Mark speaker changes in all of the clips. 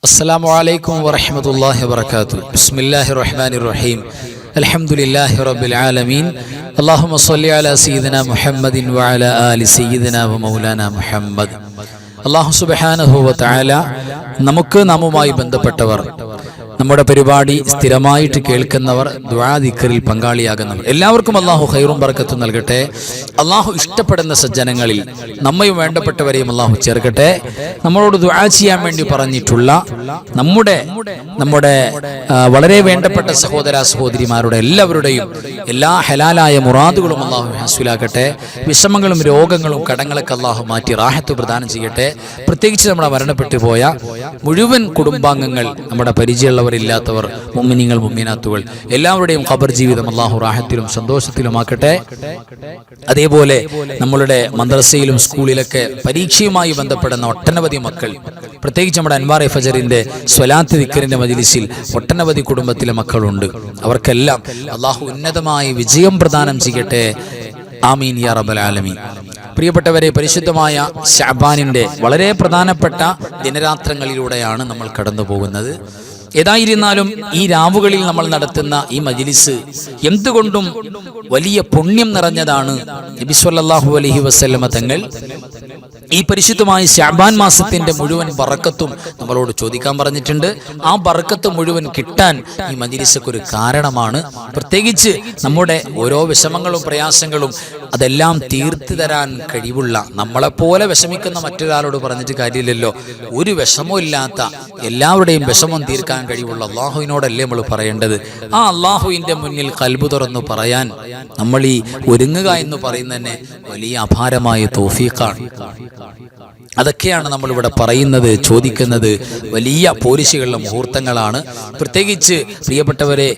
Speaker 1: അസ്സലാമു അലൈക്കും വറഹ്മത്തുള്ളാഹി വബറകാതുഹു. ബിസ്മില്ലാഹിർ റഹ്മാനിർ റഹീം. അൽഹംദുലില്ലാഹി റബ്ബിൽ ആലമീൻ. അല്ലാഹുമ്മ സ്വല്ലി അലാ സയ്യിദിനാ മുഹമ്മദിൻ വഅലാ ആലി സയ്യിദിനാ വമൗലാനാ മുഹമ്മദ്. അല്ലാഹു സുബ്ഹാനഹു വ തആല നമ്മുമായി ബന്ധപ്പെട്ടവർ, നമ്മുടെ പരിപാടി സ്ഥിരമായിട്ട് കേൾക്കുന്നവർ, ദുആ ദിക്റിൽ പങ്കാളിയാകുന്നവർ എല്ലാവർക്കും അല്ലാഹു ഖൈറും ബർക്കത്തും നൽകട്ടെ. അല്ലാഹു ഇഷ്ടപ്പെടുന്ന സജ്ജനങ്ങളിൽ നമ്മയും വേണ്ടപ്പെട്ടവരെയും അല്ലാഹു ചേർക്കട്ടെ. നമ്മളോട് ദുആ ചെയ്യാൻ വേണ്ടി പറഞ്ഞിട്ടുള്ള നമ്മുടെ വളരെ വേണ്ടപ്പെട്ട സഹോദര സഹോദരിമാരുടെ എല്ലാവരുടെയും എല്ലാ ഹലാലായ മുറാദുകളും അല്ലാഹു ഹസ്വിലാക്കട്ടെ. വിഷമങ്ങളും രോഗങ്ങളും കടങ്ങളൊക്കെ അല്ലാഹു മാറ്റി റാഹത്ത് പ്രദാനം ചെയ്യട്ടെ. പ്രത്യേകിച്ച് നമ്മുടെ മരണപ്പെട്ടു പോയ മുഴുവൻ കുടുംബാംഗങ്ങൾ, നമ്മുടെ പരിചയമുള്ളവരില്ലാത്തവർ, മുഅ്മിനീങ്ങൾ മുഅ്മിനാത്തുകൾ എല്ലാവരുടെയും ഖബർ ജീവിതം അല്ലാഹു റാഹത്തിലും സന്തോഷത്തിലുമാക്കട്ടെ. അതേപോലെ നമ്മളുടെ മദ്രസയിലും സ്കൂളിലൊക്കെ പരീക്ഷയുമായി ബന്ധപ്പെടുന്ന ഒട്ടനവധി മക്കൾ, പ്രത്യേകിച്ച് നമ്മുടെ അൻവാർ ഫജറിന്റെ സ്വലാത്ത് ദിക്റിന്റെ മജ്ലിസിൽ ഒട്ടനവധി കുടുംബത്തിലെ മക്കളുണ്ട്. അവർക്കെല്ലാം അല്ലാഹു ഉന്നതമായി വിജയം പ്രദാനം ചെയ്യട്ടെ. ആമീൻ യാ റബ്ബൽ ആലമീൻ. പ്രിയപ്പെട്ടവരെ, പരിശുദ്ധമായ ശഅബാനിന്റെ വളരെ പ്രധാനപ്പെട്ട ദിനരാത്രങ്ങളിലൂടെയാണ് നമ്മൾ കടന്നു പോകുന്നത്. ഏതായിരുന്നാലും ഈ രാവുകളിൽ നമ്മൾ നടത്തുന്ന ഈ മജ്ലിസ് എന്തുകൊണ്ടും വലിയ പുണ്യം നിറഞ്ഞതാണ്. നബി സല്ലല്ലാഹു അലൈഹി വസല്ലമ തങ്ങൾ ഈ പരിശുദ്ധമായ ശഅബാൻ മാസത്തിന്റെ മുഴുവൻ ബറക്കത്തും നമ്മളോട് ചോദിക്കാൻ പറഞ്ഞിട്ടുണ്ട്. ആ ബറക്കത്ത് മുഴുവൻ കിട്ടാൻ ഈ മജ്ലിസൊക്കെ ഒരു കാരണമാണ്. പ്രത്യേകിച്ച് നമ്മുടെ ഓരോ വിഷമങ്ങളും പ്രയാസങ്ങളും അതെല്ലാം തീർത്തു തരാൻ കഴിവുള്ള, നമ്മളെപ്പോലെ വിഷമിക്കുന്ന മറ്റൊരാളോട് പറഞ്ഞിട്ട് കാര്യമില്ലല്ലോ. ഒരു വിഷമവും ഇല്ലാത്ത, എല്ലാവരുടെയും വിഷമം തീർക്കാൻ കഴിവുള്ള അള്ളാഹുവിനോടല്ലേ നമ്മൾ പറയേണ്ടത്. ആ അള്ളാഹുവിന്റെ മുന്നിൽ കൽബ് തുറന്നു പറയാൻ നമ്മൾ ഈ ഒരുങ്ങുക എന്ന് പറയുന്നത് തന്നെ വലിയ അപാരമായ തൗഫീഖാണ്. അതൊക്കെയാണ് നമ്മളിവിടെ പറയുന്നത്, ചോദിക്കുന്നത്. വലിയ പോരിശുകളുടെ മുഹൂർത്തങ്ങളാണ്. പ്രത്യേകിച്ച് പ്രിയപ്പെട്ടവരെ,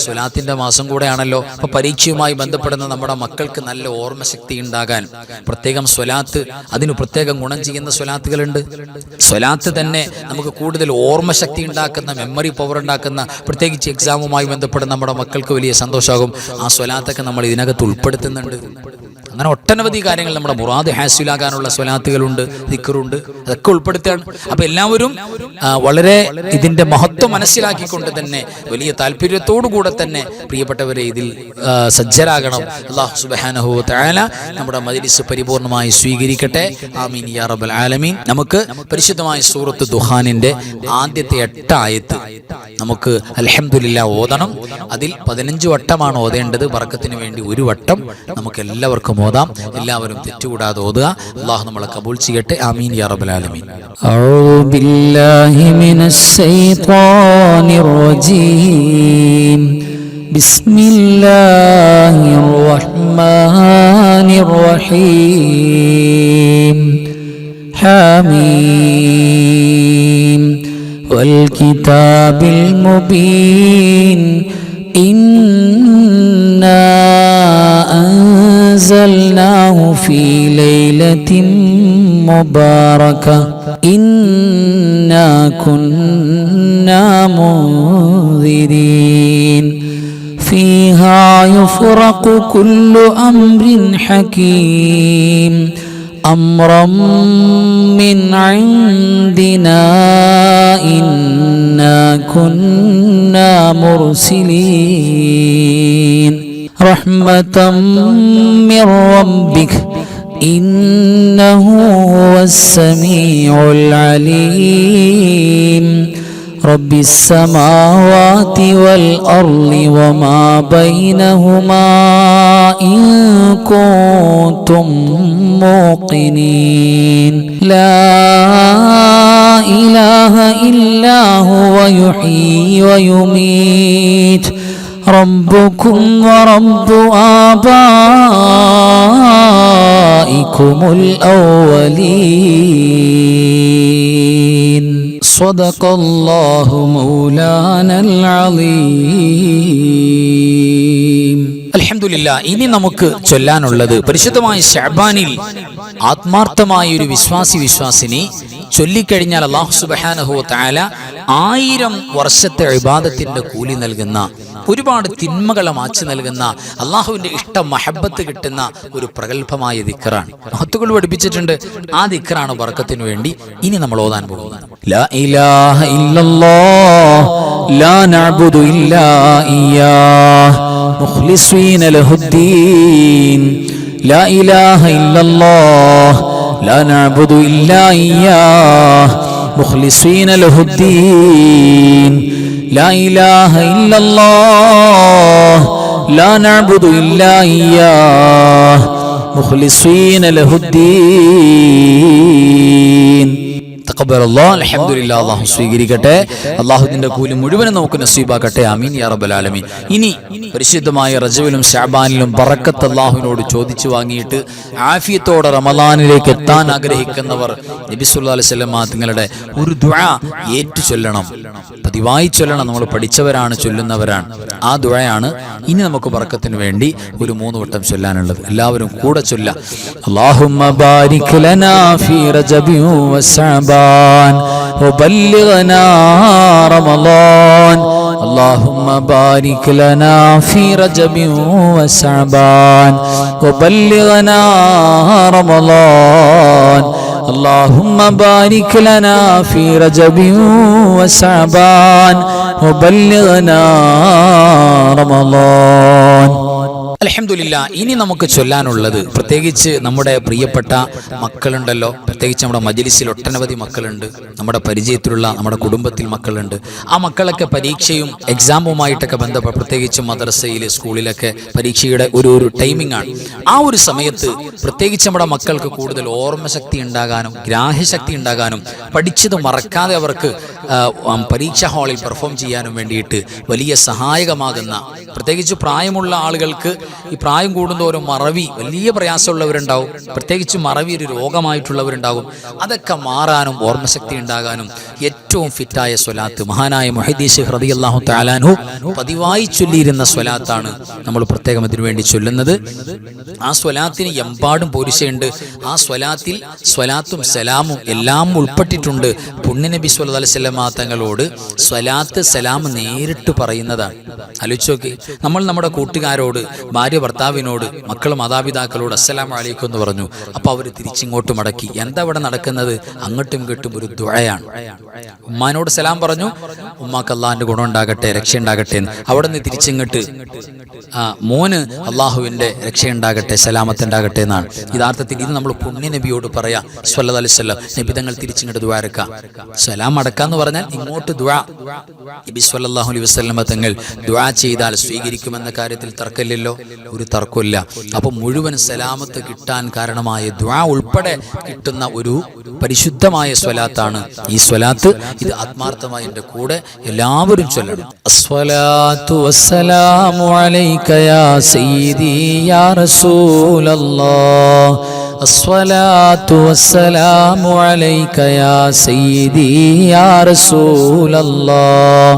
Speaker 1: സ്വലാത്തിന്റെ മാസം കൂടെയാണല്ലോ. അപ്പൊ പരീക്ഷയുമായി ബന്ധപ്പെടുന്ന നമ്മുടെ മക്കൾക്ക് നല്ല ഓർമ്മശക്തി ഉണ്ടാകാൻ പ്രത്യേകം സ്വലാത്ത്, അതിന് പ്രത്യേകം ഗുണം ചെയ്യുന്ന സ്വലാത്തുകളുണ്ട്. സ്വലാത്ത് തന്നെ നമുക്ക് കൂടുതൽ ഓർമ്മശക്തി ഉണ്ടാക്കുന്ന, മെമ്മറി പവർ ഉണ്ടാക്കുന്ന, പ്രത്യേകിച്ച് എക്സാമുമായി ബന്ധപ്പെടുന്ന നമ്മുടെ മക്കൾക്ക് വലിയ സന്തോഷമാകും. ആ സ്വലാത്തൊക്കെ നമ്മൾ ഇതിനകത്ത് ഉൾപ്പെടുത്തുന്നുണ്ട്. അങ്ങനെ ഒട്ടനവധി കാര്യങ്ങൾ, നമ്മുടെ മുറാദ് ഹാസിലാകാനുള്ള സ്വലാത്തുകളുണ്ട്, ദിക്റുണ്ട്, അതൊക്കെ ഉൾപ്പെടുത്തുകയാണ്. അപ്പൊ എല്ലാവരും വളരെ ഇതിന്റെ മഹത്വം മനസ്സിലാക്കിക്കൊണ്ട് തന്നെ വലിയ താല്പര്യത്തോടു കൂടെ തന്നെ പ്രിയപ്പെട്ടവരെ ഇതിൽ സജ്ജരാകണം. അല്ലാഹു സുബ്ഹാനഹു വ തആല നമ്മുടെ മജ്ലിസ് പരിപൂർണമായി സ്വീകരിക്കട്ടെ. ആമീൻ യാ റബ്ബൽ ആലമീൻ. നമുക്ക് പരിശുദ്ധമായ സൂറത്ത് ദുഹാനിന്റെ ആദ്യത്തെ 8 ആയത്ത് നമുക്ക് അൽഹംദുലില്ലാ ഓതണം. അതിൽ 15 വട്ടമാണ് ഓതേണ്ടത്. ബറക്കത്തിന് വേണ്ടി 1 വട്ടം നമുക്ക് എല്ലാവർക്കും ഓതാം. എല്ലാവരും തെറ്റുകൂടാതെ ഓതുക. അല്ലാഹു നമ്മളെ കബൂൽ ചെയ്യട്ടെ. ആമീൻ യാ റബ്ബൽ ആലമീൻ.
Speaker 2: അഊദു ബില്ലാഹി മിനശ് ശൈത്വാനിർ റജീം. ബിസ്മില്ലാഹിർ റഹ്മാനിർ റഹീം. ഹാമീം വൽ കിതാബിൽ മുബീൻ. ഇന്നാ أنزلناه في ليلة مباركة إنا كنا منذرين فيها يفرق كل أمر حكيم أمرا من عندنا إنا كنا مرسلين رحمة من ربك إنه هو السميع العليم رب السماوات والأرض وما بينهما إن كنتم موقنين لا إله إلا هو يحيي ويميت ربكم ورب آبائكم الأولين صدق الله مولانا العظيم.
Speaker 1: അൽഹംദുലില്ലാ. ഇനി നമുക്ക് ചൊല്ലാനുള്ളത് പരിശുദ്ധമായ ശഅബാനിൽ ആത്മാർത്ഥമായ ഒരു വിശ്വാസിനി ചൊല്ലിക്കഴിഞ്ഞാൽ അല്ലാഹു സുബ്ഹാനഹു വ തആല 1000 വർഷത്തെ ഇബാദത്തിന്റെ കൂലി നൽകുന്ന, ഒരുപാട് തിന്മകളെ മാറ്റി നൽകുന്ന, അള്ളാഹുവിന്റെ ഇഷ്ടം മഹബത്ത് കിട്ടുന്ന ഒരു പ്രഗത്ഭമായ ദിക്റാണ്. മഹത്തുകൾ പഠിപ്പിച്ചിട്ടുണ്ട്. ആ ദിക്റാണ് ബർക്കത്തിന് വേണ്ടി ഇനി നമ്മൾ ഓതാൻ പോകുന്നത്.
Speaker 2: ലാ ഇലാഹ ഇല്ലല്ലാഹ് ലാ നഅ്ബുദു ഇല്ലാ ഇയ്യാഹ് മുഖ്ലിസീന ലഹുദ്ദീൻ. ലാ ഇലാഹ ഇല്ലല്ലാഹ് ലാ നഅ്ബുദു ഇല്ലാ ഇയ്യാഹ് മുഖ്ലിസീന ലഹുദ്ദീൻ. ലാ ഇലാഹ ഇല്ലല്ലാഹ് ലാ നഅ്ബുദു ഇല്ലാ ഇയ്യാഹ് മുഖ്ലിസീന ലഹുദ്ദീൻ.
Speaker 1: തഖബ്ബലല്ലാഹ്. അൽഹംദുലില്ലാഹ്. അല്ലാഹു സ്വീകരിക്കട്ടെ. അല്ലാഹുവിന്റെ കൂലി മുഴുവനും നമുക്ക് നസീബാക്കട്ടെ. ആമീൻ യാ റബ്ബൽ ആലമീൻ. ഇനി പരിശുദ്ധമായ റജബിലും ശഅബാനിലും ബറക്കത്ത് അല്ലാഹുവിനോട് ചോദിച്ചു വാങ്ങിയിട്ട് ആഫിയത്തോടെ റമളാനിലേക്ക് എത്താൻ ആഗ്രഹിക്കുന്നവർ നബി സല്ലല്ലാഹു അലൈഹി വസല്ലം തങ്ങളുടെ ഒരു ദുആ ഏറ്റു ചൊല്ലണം, പതിവായി ചൊല്ലണം. നമ്മൾ പഠിച്ചവരാണ്, ചൊല്ലുന്നവരാണ്. ആ ദുആയാണ് ഇനി നമുക്ക് ബറക്കത്തിന് വേണ്ടി ഒരു 3 വട്ടം ചൊല്ലാനുള്ളത്. എല്ലാവരും കൂടെ ചൊല്ലാം.
Speaker 2: അല്ലാഹുമ്മ ബാരിക് ലനാ ഫീ റജബി വശഅബാൻ വബല്ലിഗ്നാ റമളാൻ. اللهم بارك لنا في رجب وشعبان وبلغنا رمضان. اللهم بارك لنا في رجب وشعبان وبلغنا رمضان.
Speaker 1: അൽഹംദുലില്ലാ. ഇനി നമുക്ക് ചൊല്ലാനുള്ളത്, പ്രത്യേകിച്ച് നമ്മുടെ പ്രിയപ്പെട്ട മക്കളുണ്ടല്ലോ, പ്രത്യേകിച്ച് നമ്മുടെ മജ്‌ലിസിൽ ഒട്ടനവധി മക്കളുണ്ട്, നമ്മുടെ പരിചയത്തിലുള്ള നമ്മുടെ കുടുംബത്തിൽ മക്കളുണ്ട്. ആ മക്കളൊക്കെ പരീക്ഷയും എക്സാമുമായിട്ടൊക്കെ ബന്ധപ്പെട്ട്, പ്രത്യേകിച്ച് മദ്രസയിൽ സ്കൂളിലൊക്കെ പരീക്ഷയുടെ ഒരു ടൈമിംഗ് ആണ്. ആ ഒരു സമയത്ത് പ്രത്യേകിച്ച് നമ്മുടെ മക്കൾക്ക് കൂടുതൽ ഓർമ്മശക്തി ഉണ്ടാകാനും ഗ്രാഹ്യശക്തി ഉണ്ടാകാനും പഠിച്ചത് മറക്കാതെ അവർക്ക് പരീക്ഷാ ഹാളിൽ പെർഫോം ചെയ്യാനും വേണ്ടിയിട്ട് വലിയ സഹായകമാകുന്ന, പ്രത്യേകിച്ച് പ്രായമുള്ള ആളുകൾക്ക് ഈ പ്രായം കൂടുന്തോറും മറവി വലിയ പ്രയാസമുള്ളവരുണ്ടാവും, പ്രത്യേകിച്ച് മറവി ഒരു രോഗമായിട്ടുള്ളവരുണ്ടാകും. അതൊക്കെ മാറാനും ഓർമ്മശക്തി ഉണ്ടാകാനും ഏറ്റവും ഫിറ്റായ സ്വലാത്ത് മഹാനായ മുഹദ്ദിസ് ശൈഖ് റളിയല്ലാഹു തആല അൻഹു പതിവായി ചൊല്ലിയിരുന്ന സ്വലാത്താണ് നമ്മൾ പ്രത്യേകം ഇതിനു വേണ്ടി ചൊല്ലുന്നത്. ആ സ്വലാത്തിന് എമ്പാടും പോരിശയുണ്ട്. ആ സ്വലാത്തിൽ സ്വലാത്തും സലാമും എല്ലാം ഉൾപ്പെട്ടിട്ടുണ്ട്. പുണ്യനബി സ്വല്ലല്ലാഹു അലൈഹി വസല്ലം തങ്ങളോട് സ്വലാത്ത് സലാം നേരിട്ട് പറയുന്നതാണ്. ആലോചിച്ച് നോക്കി, നമ്മൾ നമ്മുടെ കൂട്ടുകാരോട്, ഭാര്യ ഭർത്താവിനോട്, മക്കൾ മാതാപിതാക്കളോട് അസ്സലാമു അലൈക്കും എന്ന് പറഞ്ഞു. അപ്പോൾ അവർ തിരിച്ചിങ്ങോട്ട് മടക്കി. എന്താ ഇവിടെ നടക്കുന്നത്? അങ്ങോട്ടും ഇങ്ങോട്ടും ഒരു ദുആയാണ്. ഉമ്മാനോട് സലാം പറഞ്ഞു, ഉമ്മാക്ക് അള്ളാഹിന്റെ ഗുണം ഉണ്ടാകട്ടെ, രക്ഷ ഉണ്ടാകട്ടെ എന്ന്. അവിടെ നിന്ന് തിരിച്ചിങ്ങോട്ട് മോന് അള്ളാഹുവിന്റെ രക്ഷയുണ്ടാകട്ടെ, സലാമത്ത് ഉണ്ടാകട്ടെ എന്നാണ്. യഥാർത്ഥത്തിൽ ഇത് നമ്മൾ പുണ്യ നബിയോട് പറയാ സ്വല്ലല്ലാഹു അലൈഹി വസല്ലം. നബി തങ്ങൾ തിരിച്ചിങ്ങോട്ട് ദുആ ഇറക്കുക. സലാം അടക്കാന്ന് പറഞ്ഞാൽ ഇങ്ങോട്ട് ദുആ. നബി സ്വല്ലല്ലാഹു അലൈഹി വസല്ലം തങ്ങൾ ദുആ ചെയ്താൽ സ്വീകരിക്കുമെന്ന കാര്യത്തിൽ തർക്കമില്ലല്ലോ, ഒരു തർക്കമില്ല. അപ്പൊ മുഴുവൻ സലാമത്ത് കിട്ടാൻ കാരണമായ ദുആ ഉൾപ്പെടെ കിട്ടുന്ന ഒരു പരിശുദ്ധമായ സ്വലാത്താണ് ഈ സ്വലാത്ത്. ഇത് ആത്മാർത്ഥമായി എൻ്റെ കൂടെ എല്ലാവരും ചൊല്ലണം.
Speaker 2: അസ്സലാത്തു വസ്സലാമു അലൈക യാ സയ്യിദി യാ റസൂലല്ലാഹ്. الصلاة والسلام عليك يا سيدي يا رسول الله.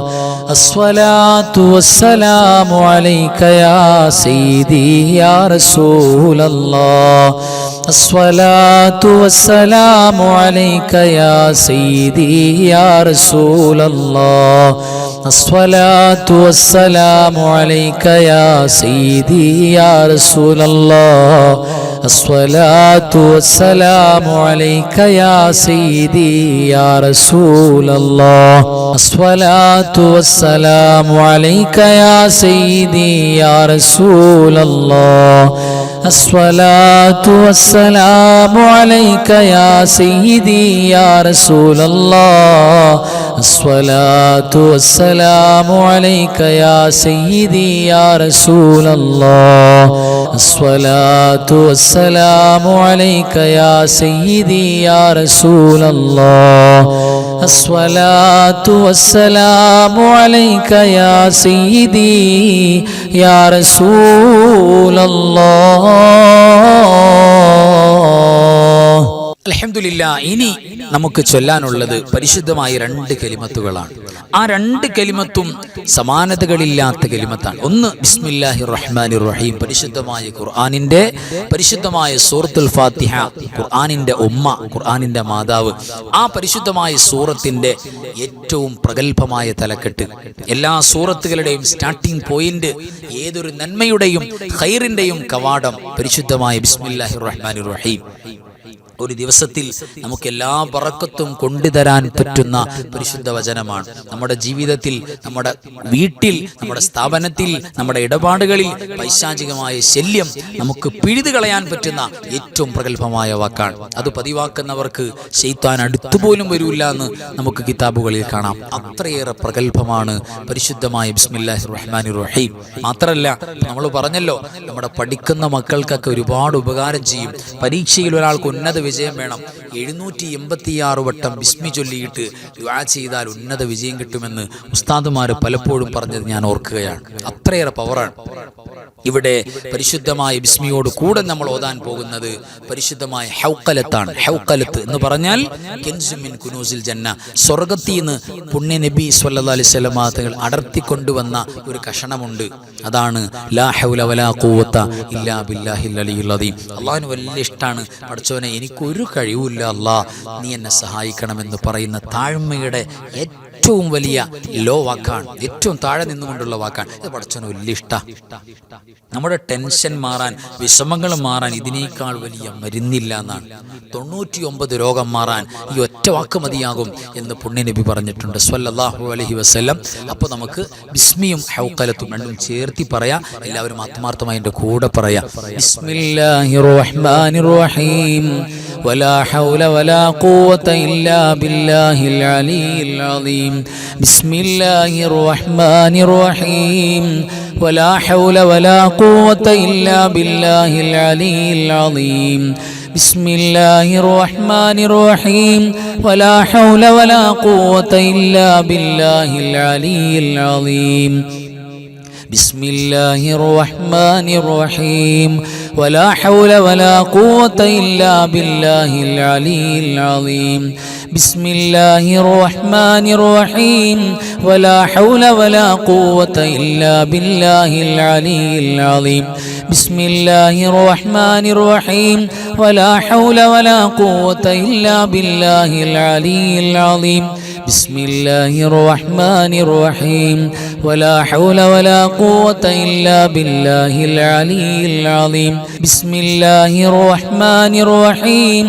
Speaker 2: الصلاة والسلام عليك يا سيدي يا رسول الله. الصلاة والسلام عليك يا سيدي يا رسول الله. الصلاة والسلام عليك يا سيدي يا رسول الله. الصلاة والسلام عليك يا سيدي يا رسول الله. الصلاة والسلام عليك يا سيدي يا رسول الله. الصلاة والسلام عليك يا سيدي يا رسول الله. الصلاة والسلام عليك يا سيدي يا رسول الله. الصلاة والسلام عليك يا سيدي يا رسول الله. الصلاة والسلام عليك يا سيدي يا رسول الله.
Speaker 1: അൽഹംദുലില്ലാ. ഇനി നമുക്ക് ചൊല്ലാനുള്ളത് പരിശുദ്ധമായ 2 കലിമത്തുകളാണ്. ആ 2 കലിമത്തും സമാനതകളില്ലാത്ത കലിമത്താണ്. ഒന്ന് ബിസ്മില്ലാഹിർ റഹ്മാനിർ റഹീം, പരിശുദ്ധമായ ഖുർആനിന്റെ പരിശുദ്ധമായ സൂറത്തുൽ ഫാത്തിഹ, ഖുർആനിന്റെ ഉമ്മ, ഖുർആനിന്റെ മാതാവ്. ആ പരിശുദ്ധമായ സൂറത്തിന്റെ ഏറ്റവും പ്രഗൽഭമായ തലക്കെട്ട്, എല്ലാ സൂറത്തുകളുടെയും സ്റ്റാർട്ടിംഗ് പോയിന്റ്, ഏതൊരു നന്മയുടെയും ഖൈറിന്റെയും കവാടം പരിശുദ്ധമായ ബിസ്മില്ലാഹിർ റഹ്മാനിർ റഹീം. ഒരു ദിവസത്തിൽ നമുക്ക് എല്ലാ ബറക്കത്തും കൊണ്ടുതരാൻ പറ്റുന്ന പരിശുദ്ധ വചനമാണ്. നമ്മുടെ ജീവിതത്തിൽ, നമ്മുടെ വീട്ടിൽ, നമ്മുടെ സ്ഥാപനത്തിൽ, നമ്മുടെ ഇടപാടുകളിൽ പൈശാചികമായ ശല്യം നമുക്ക് പിഴുതു കളയാൻ പറ്റുന്ന ഏറ്റവും പ്രഗൽഭമായ വാക്കാണ്. അത് പതിവാക്കുന്നവർക്ക് ശൈത്താൻ അടുത്തുപോലും വരില്ല എന്ന് നമുക്ക് കിതാബുകളിൽ കാണാം. അത്രയേറെ പ്രഗൽഭമാണ് പരിശുദ്ധമായ ബിസ്മില്ലാഹിർ റഹ്മാനിർ റഹീം. മാത്രമല്ല, നമ്മൾ പറഞ്ഞല്ലോ, നമ്മുടെ പഠിക്കുന്ന മക്കൾക്കൊക്കെ ഒരുപാട് ഉപകാരം ചെയ്യും. പരീക്ഷയിൽ ഒരാൾക്ക് ഉന്നത വിജയം വേണം, 786 വട്ടം ബിസ്മി ചൊല്ലിയിട്ട് ദുആ ചെയ്താൽ ഉന്നത വിജയം കിട്ടുമെന്ന് ഉസ്താദുമാര് പലപ്പോഴും പറഞ്ഞത് ഞാൻ ഓർക്കുകയാണ്. അത്രയേറെ പവറാണ്. ഇവിടെ പരിശുദ്ധമായ ബിസ്മിയോട് കൂടെ നമ്മൾ ഓതാൻ പോകുന്നത് പരിശുദ്ധമായ ഹൗഖലത്താണ്. ഹൗഖലത്ത് എന്ന് പറഞ്ഞാൽ കൻസും മിൻ കുനൂസിൽ ജന്ന, സ്വർഗ്ഗത്തിൽ നിന്ന് പുണ്യ നബി സ്വല്ലല്ലാഹു അലൈഹി വസല്ലം തങ്ങൾ അടർത്തിക്കൊണ്ടുവന്ന ഒരു കഷണമുണ്ട്. അതാണ് ലാ ഹൗല വലാ ഖുവത ഇല്ലാ ബില്ലാഹിൽ അലിയുൽ അദീം. അല്ലാഹുവിന് വലിയ ഇഷ്ടമാണ്, പഠിച്ചവനെ എനിക്കൊരു കഴിവുമില്ല അല്ലാ, നീ എന്നെ സഹായിക്കണമെന്ന് പറയുന്ന താഴ്മയുടെ ഏറ്റവും വലിയ ലോ വാക്കാണ്, ഏറ്റവും താഴെ നിന്നുകൊണ്ടുള്ള വാക്കാണ്. ഇത് പഠിച്ചവന് വലിയ ഇഷ്ടമാണ്. നമ്മുടെ ടെൻഷൻ മാറാൻ, വിഷമങ്ങൾ മാറാൻ ഇതിനേക്കാൾ വലിയ മരുന്നില്ല എന്നാണ്. 99 രോഗം മാറാൻ ഈ ഒറ്റ വാക്ക് മതിയാകും എന്ന് പുണ്യനബി പറഞ്ഞിട്ടുണ്ട് സ്വല്ലല്ലാഹു അലൈഹി വസല്ലം. അപ്പോൾ നമുക്ക് ബിസ്മിയും ഹൗഖലത്തും രണ്ടും ചേർത്തി പറയാം. എല്ലാവരും ആത്മാർത്ഥമായി എൻ്റെ കൂടെ പറയാം. ബിസ്മില്ലാഹിർ റഹ്മാനിർ റഹീം വലാ ഹൗല വലാ ഖുവത ഇല്ലാ ബില്ലാഹിൽ അലിയിൽ അദീം. ബിസ്മില്ലാഹിർ റഹ്മാനിർ റഹീം വലാ ഹൗല വലാ ഖുവത ഇല്ലാ ബില്ലാഹിൽ അലിയിൽ അദീം. ബിസ്മില്ലാഹിർ റഹ്മാനിർ റഹീം വലാ ഹൗല വലാ ഖുവത ഇല്ലാ ബില്ലാഹിൽ അലിയിൽ അദീം. ബിസ്മില്ലാഹിർ റഹ്മാനിർ റഹീം വലാ ഹൗല വലാ ഖുവത ഇല്ലാ ബില്ലാഹിൽ അലിയിൽ അദീം. ബിസ്മില്ലാഹിർ റഹ്മാനിർ റഹീം വലാ ഹൗല വലാ ഖുവത ഇല്ലാ ബില്ലാഹിൽ അലിയിൽ അദീം. ബിസ്മില്ലാഹിർ റഹ്മാനിർ റഹീം വലാ ഹൗല വലാ ഖുവത ഇല്ലാ ബില്ലാഹിൽ അലിയിൽ അദീം. ബിസ്മില്ലാഹിർ റഹ്മാനിർ റഹീം വലാ ഹൗല വലാ ഖുവത ഇല്ലാ ബില്ലാഹിൽ അലിയിൽ അദീം. ബിസ്മില്ലാഹിർ റഹ്മാനിർ റഹീം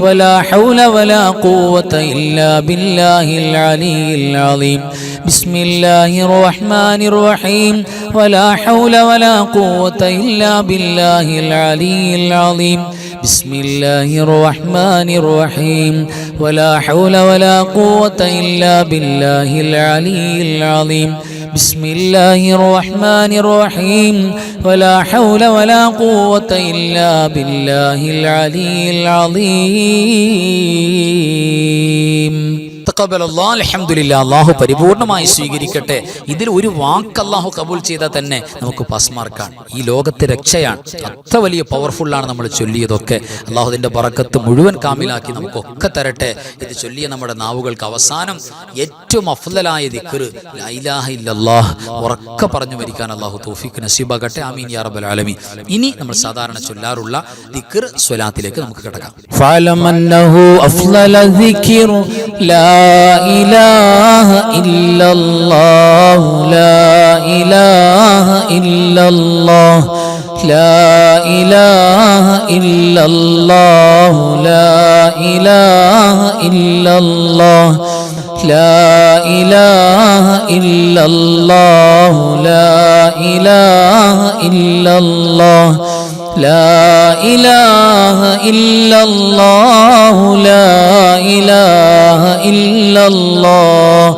Speaker 1: വലാ ഹൗല വലാ ഖുവത ഇല്ലാ ബില്ലാഹിൽ അലിയിൽ അദീം. ബിസ്മില്ലാഹിർ റഹ്മാനിർ റഹീം വലാ ഹൗല വലാ ഖുവത ഇല്ലാ ബില്ലാഹിൽ അലിയിൽ അദീം. ബിസ്മില്ലാഹിർ റഹ്മാനിർ റഹീം വലാ ഹൗല വലാ ഖുവത ഇല്ലാ ബില്ലാഹിൽ അലിയിൽ അദീം. ബിസ്മില്ലാഹിർ റഹ്മാനിർ റഹീം വലാ ഹൗല വലാ ഖുവത ഇല്ലാ ബില്ലാഹിൽ അലിയിൽ അദീം. അൽഹംദുലില്ലാ. അല്ലാഹു പരിപൂർണമായി സ്വീകരിക്കട്ടെ. ഇതിൽ ഒരു വാക്ക് അല്ലാഹു കബൂൽ ചെയ്താൽ തന്നെ നമുക്ക് പാസ് മാർക്കാണ്. ഈ ലോകത്തെ രക്ഷയാണ്. അത്ര വലിയ പവർഫുള്ളാണ് നമ്മൾ ചൊല്ലിയതൊക്കെ. അല്ലാഹു ഇതിന്റെ ബറക്കത്ത് മുഴുവൻ കാമിലാക്കി നമുക്കൊക്കെ തരട്ടെ. ഇത് ചൊല്ലിയ നമ്മുടെ നാവുകൾക്ക് അവസാനം ഏറ്റവും അഫ്ളലായ ദിക്ർ ലാ ഇലാഹ ഇല്ലല്ലാഹ് ഉറക്കെ പറഞ്ഞു മരിക്കാൻ അല്ലാഹു തൗഫീഖ് നസീബാകട്ടെ. ആമീൻ യാ റബ്ബൽ ആലമീൻ. ഇനി നമ്മൾ സാധാരണ ചൊല്ലാറുള്ള ദിക്ർ സ്വലാത്തിലേക്ക് നമുക്ക് കിടക്കാം.
Speaker 2: ഫഅലം അന്നഹു അഫ്ളല ദിക്ർ ലാ ഇലാഹ ഇല്ലല്ലാഹ് ലാ ഇലാഹ ഇല്ലല്ലാഹ് ലാ ഇലാഹ ഇല്ലല്ലാഹ് ലാ ഇലാഹ ഇല്ലല്ലാഹ് ലാ ഇലാഹ ഇല്ലല്ലാഹ് ലാ ഇലാഹ ഇല്ലല്ലാഹ് ലാ ഇലാഹ ഇല്ലല്ലാഹ് ലാ ഇലാഹ ഇല്ലല്ലാഹ്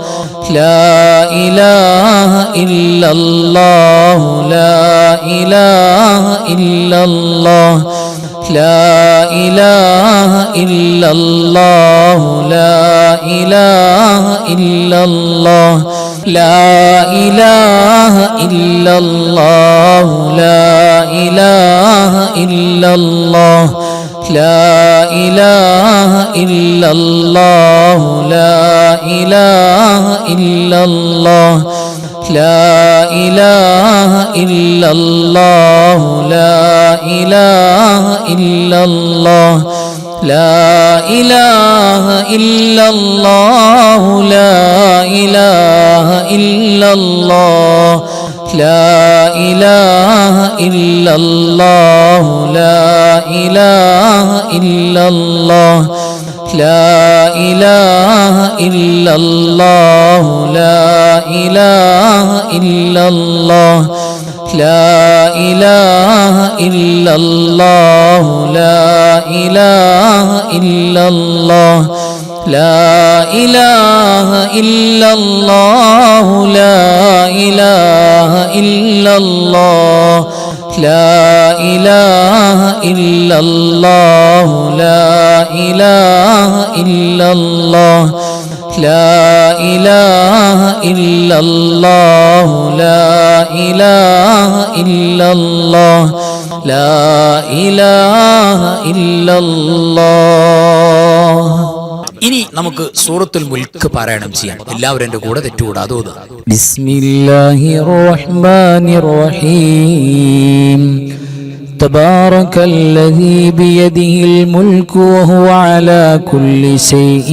Speaker 2: ലാ ഇലാഹ ഇല്ലല്ലാഹ് ലാ ഇലാഹ ഇല്ലല്ലാഹ് ലാ ഇലാഹ ഇല്ലല്ലാഹ് ലാ ഇലാഹ ഇല്ലല്ലാഹ് ലാ ഇലാഹ ഇല്ലല്ലാഹ് ലാ ഇലാഹ ഇല്ലല്ലാഹ് لا إله إلا الله لا إله إلا الله لا إله إلا الله لا إله إلا الله لا إله إلا الله لا إله إلا الله لا إله إلا الله لا إله إلا الله لا إله إلا الله لا إله إلا الله لا إله إلا الله لا إله إلا الله لا إله إلا الله لا إله إلا الله لا إله إلا الله لا إله إلا الله لا إله إلا الله لا إله إلا الله لا إله إلا الله.
Speaker 1: ഇനി നമുക്ക് സൂറത്തുൽ മുൽക്ക് പാരായണം ചെയ്യാം. എല്ലാവരും എൻ്റെ കൂടെ തെറ്റുകൂടാതെ ഓതുക.
Speaker 2: ബിസ്മില്ലാഹിർ റഹ്മാനിർ റഹീം. تبارك الذي بيده الملك وهو على كل شيء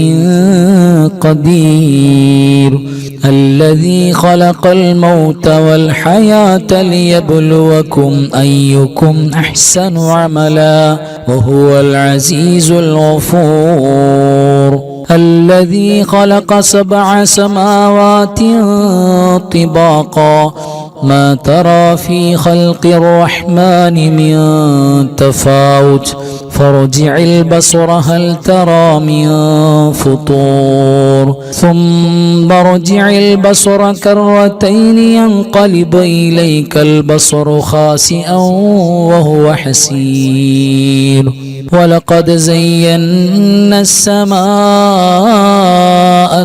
Speaker 2: قدير الذي خلق الموت والحياة ليبلوكم أيكم أحسن عملا وهو العزيز الغفور الذي خلق 7 سماوات طباقا ما ترى في خلق الرحمن من تفاوت فارجع البصر هل ترى من فطور ثم ارجع البصر كرتين ينقلب إليك البصر خاسئا وهو حسير ولقد زينا السماء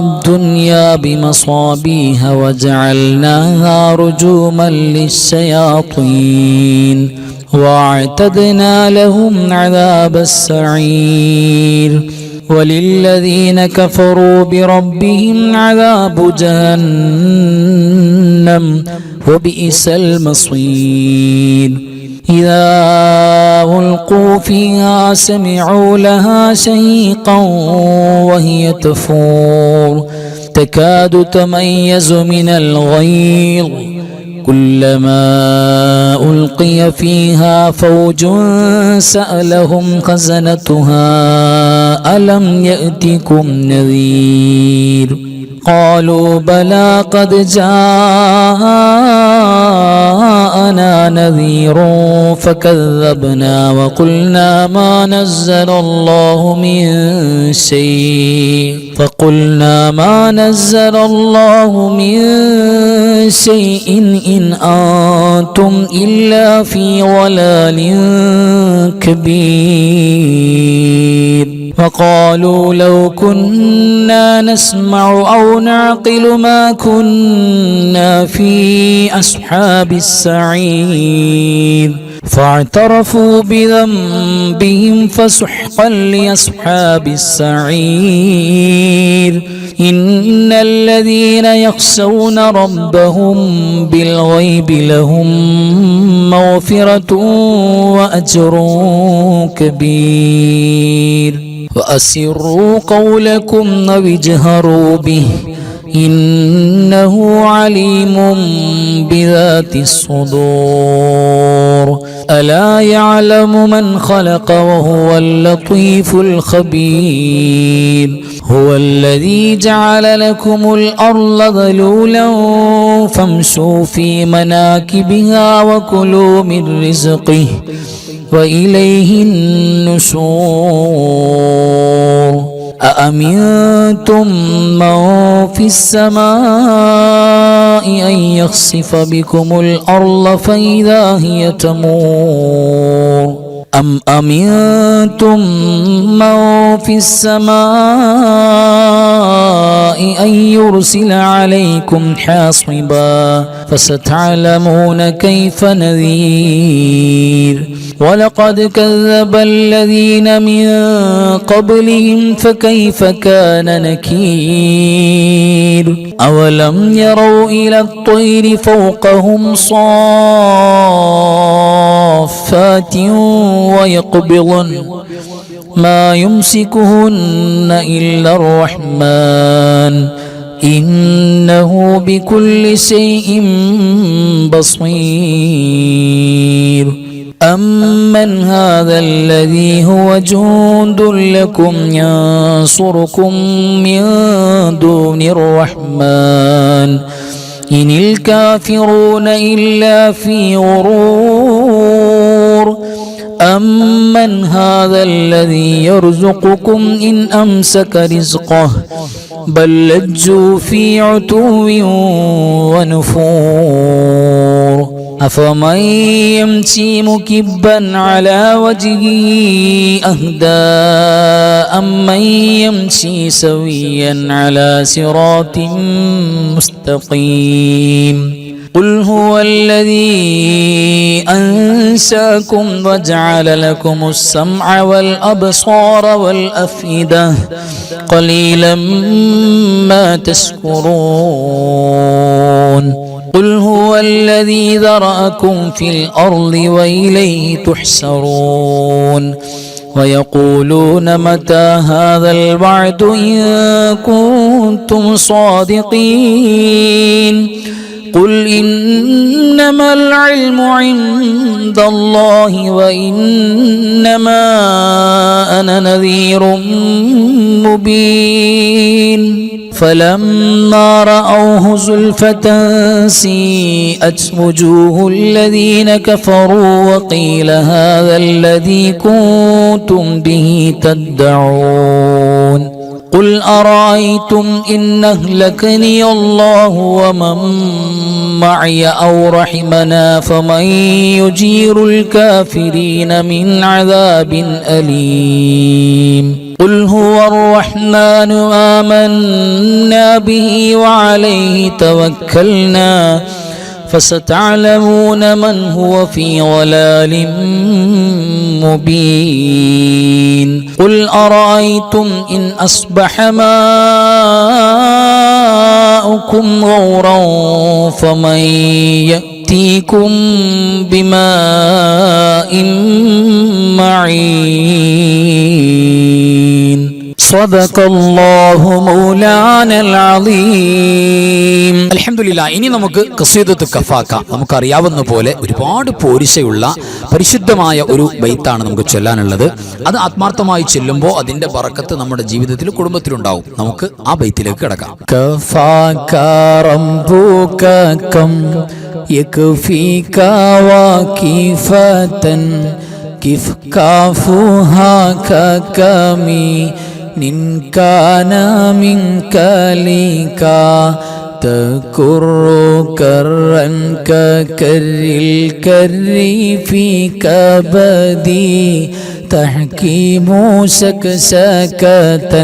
Speaker 2: الدنيا بمصابيح وجعلناها رجوما للشياطين واعتدنا لهم عذاب السعير وللذين كفروا بربهم عذاب جهنم وبئس المصير إذا ألقوا فيها سمعوا لها شهيقا وهي تفور تكاد تميز من الغيظ كلما ألقي فيها فوج سألهم خزنتها ألم يأتكم نذير قالوا بلى قد جاءنا نذير فكذبنا وقلنا ما نزل الله من شيء إن أنتم إلا في ضلال كبير وقالوا لو كنا نسمع أو نعقل ما كنا في أصحاب السعير فاعترفوا بذنبهم فسحقا لأصحاب السعير إن الذين يخشون ربهم بالغيب لهم مغفرة وأجر كبير وأسروا قولكم أو اجهروا به إنه عليم بذات الصدور ألا يعلم من خلق وهو اللطيف الخبير هو الذي جعل لكم الأرض ذلولا فامشوا في مناكبها وكلوا من رزقه وإليه النشور أأمنتم من في السماء أن يخسف بكم الأرض فإذا هي تمور أم أمنتم من في السماء أن يرسل عليكم حاصبا فستعلمون كيف نذير ولقد كذب الذين من قبلهم فكيف كان نكير أولم يروا إلى الطير فوقهم صافات ويقبضن ما يمسكهن إلا الرحمن إنه بكل شيء بصير أمن هذا الذي هو جند لكم ينصركم من دون الرحمن إن الكافرون إلا في غرور أمن هذا الذي يرزقكم إن أمسك رزقه بل لجوا في عتو ونفور أفمن يمشي مكبا على وجهه أهدى أمن يمشي سويا على صراط مستقيم قل هو الذي أنشأكم وجعل لكم السمع والأبصار والأفئدة قليلا ما تشكرون قل هو الذي ذرأكم في الأرض وإليه تحشرون ويقولون متى هذا الوعد إن كنتم صادقين قل إنما العلم عند الله وإنما أنا نذير مبين فلما رأوه زلفة سيئت وجوه الذين كفروا وقيل هذا الذي كنتم به تدعون قل أرأيتم إن أهلكني الله ومن معي أو رحمنا فمن يجير الكافرين من عذاب أليم قل هو الرحمن آمنا به وعليه توكلنا فستعلمون من هو في ضلال مبين قل أرأيتم إن أصبح ماؤكم غورا فمن يأتيكم بماء معين صدق الله مولانا العظيم
Speaker 1: അൽഹംദുലില്ലാ. ഇനി നമുക്ക് ഖസീദത്തുൽ കഫാക്ക നമുക്കറിയാവുന്ന പോലെ ഒരുപാട് പോരിശയുള്ള പരിശുദ്ധമായ ഒരു ബൈത്താണ് നമുക്ക് ചൊല്ലാനുള്ളത്. അത് ആത്മാർത്ഥമായി ചൊല്ലുമ്പോൾ അതിന്റെ ബറക്കത്ത് നമ്മുടെ ജീവിതത്തിൽ കുടുംബത്തിലുണ്ടാവും. നമുക്ക് ആ ബൈത്തിലേക്ക് കിടക്കാം.
Speaker 2: كفاك ربك كم يكفيك وكيفة كيف كافوها ككمي إن كان منك لك تكر كرا ككر الكر في كبدي تحكيم سكسكة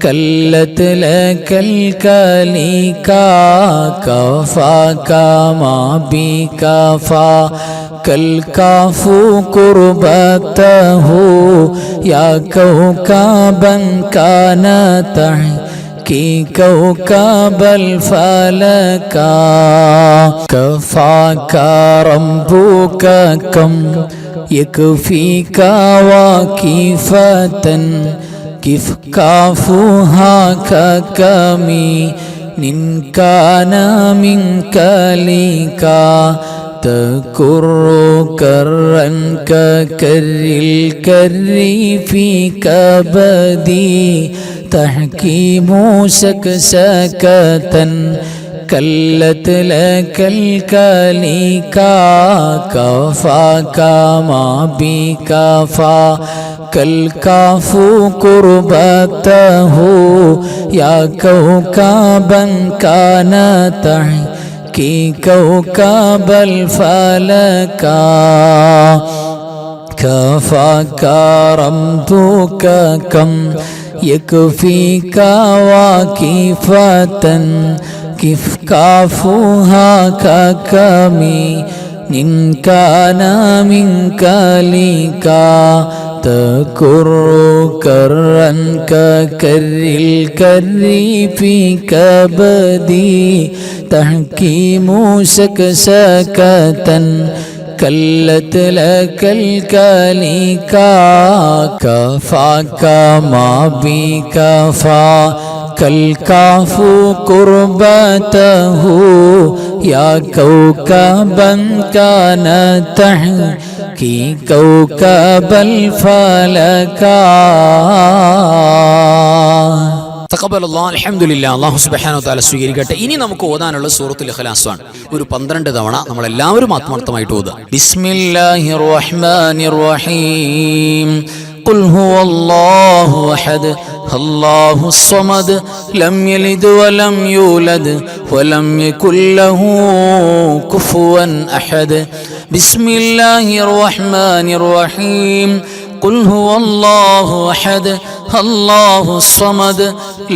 Speaker 2: كلت لك الكليكا كفاك ما بكفا كالكاف قربته يا كوكبا كان تحكي كوكب الفلكا كفاك ربك كم يكفيك وكيفة كيف كافوها ككمي إن كان منك لك تكر كرا ككر الكر في كبدي تحكيم سكسكة كلت لك الكليكا كفاك ما بكفا كالكاف قربته يا كوكبا كان تحكي كوكب الفلكا كفاك ربك كم يكفيك واكفة كيف كافها ككمي إن كان منك لك تكر كرا ككر الكر في كبدي تحكيم سكسكة كلت لك الكليكا كفاك ما بكفا كالكاف قربته يا كوكبا كان تحكي كوكب الفلكا.
Speaker 1: തഖബ്ബലല്ലാഹ് അൽഹംദുലില്ലാഹ്. അല്ലാഹു സുബ്ഹാനഹു വ തആല സ്വീകരിക്കട്ടെ. ഇനി നമുക്ക് ഓതാനുള്ള സൂറത്തുൽ ഇഖ്ലാസ് ആണ്. ഒരു 12 തവണ നമ്മൾ എല്ലാവരും ആത്മാർത്ഥമായിട്ട് ഓതുക. ബിസ്മില്ലാഹിർ റഹ്മാനിർ റഹീം. ഖുൽ ഹുവല്ലാഹു അഹദ് അല്ലാഹുസ് സമദ് ലം യലിദ് വലം യൂലദ് വലം യകുൽ ലഹു കുഫുവൻ അഹദ്. ബിസ്മില്ലാഹിർ റഹ്മാനിർ റഹീം. قل هو الله أحد الله الصمد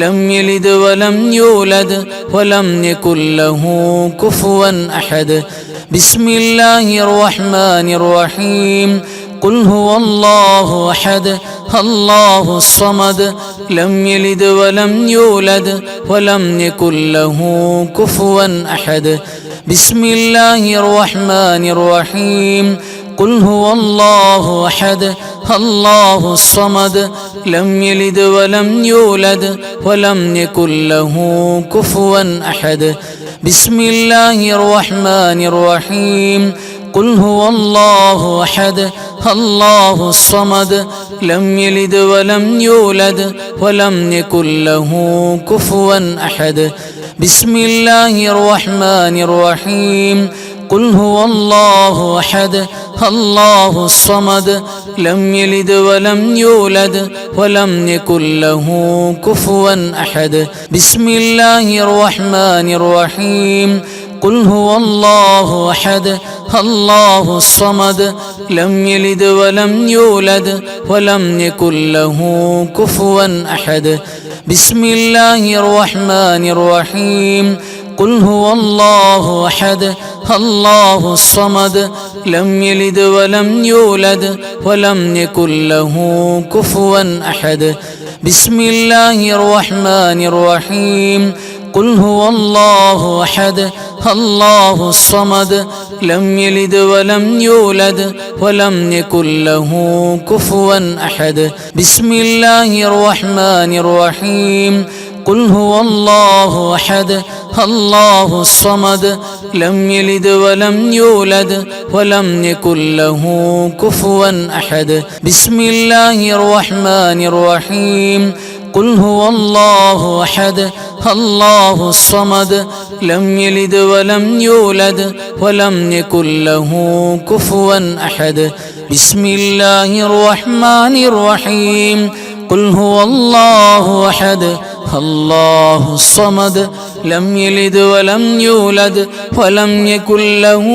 Speaker 1: لم يلد ولم يولد ولم يكن له كفوا أحد. بسم الله الرحمن الرحيم. قل هو الله أحد الله الصمد لم يلد ولم يولد ولم يكن له كفوا أحد. بسم الله الرحمن الرحيم. قل هو الله أحد الله الصمد لم يلد ولم يولد ولم يكن له كفوا أحد. بسم الله الرحمن الرحيم. قل هو الله أحد الله الصمد لم يلد ولم يولد ولم يكن له كفوا أحد. بسم الله الرحمن الرحيم. قل هو الله أحد الله الصمد لم يلد ولم يولد ولم يكن له كفوا أحد. بسم الله الرحمن الرحيم. قل هو الله أحد الله الصمد لم يلد ولم يولد ولم يكن له كفوا أحد. بسم الله الرحمن الرحيم. قل هو الله أحد الله الصمد لم يلد ولم يولد ولم يكن له كفوا أحد. بسم الله الرحمن الرحيم. قل هو الله أحد الله الصمد لم يلد ولم يولد ولم يكن له كفوا أحد. بسم الله الرحمن الرحيم. قل هو الله أحد الله الصمد لم يلد ولم يولد ولم يكن له كفوا أحد. بسم الله الرحمن الرحيم. قل هو الله أحد الله الصمد لم يلد ولم يولد ولم يكن له كفوا أحد. بسم الله الرحمن الرحيم. قل هو الله أحد الله الصمد لم يلد ولم يولد ولم يكن له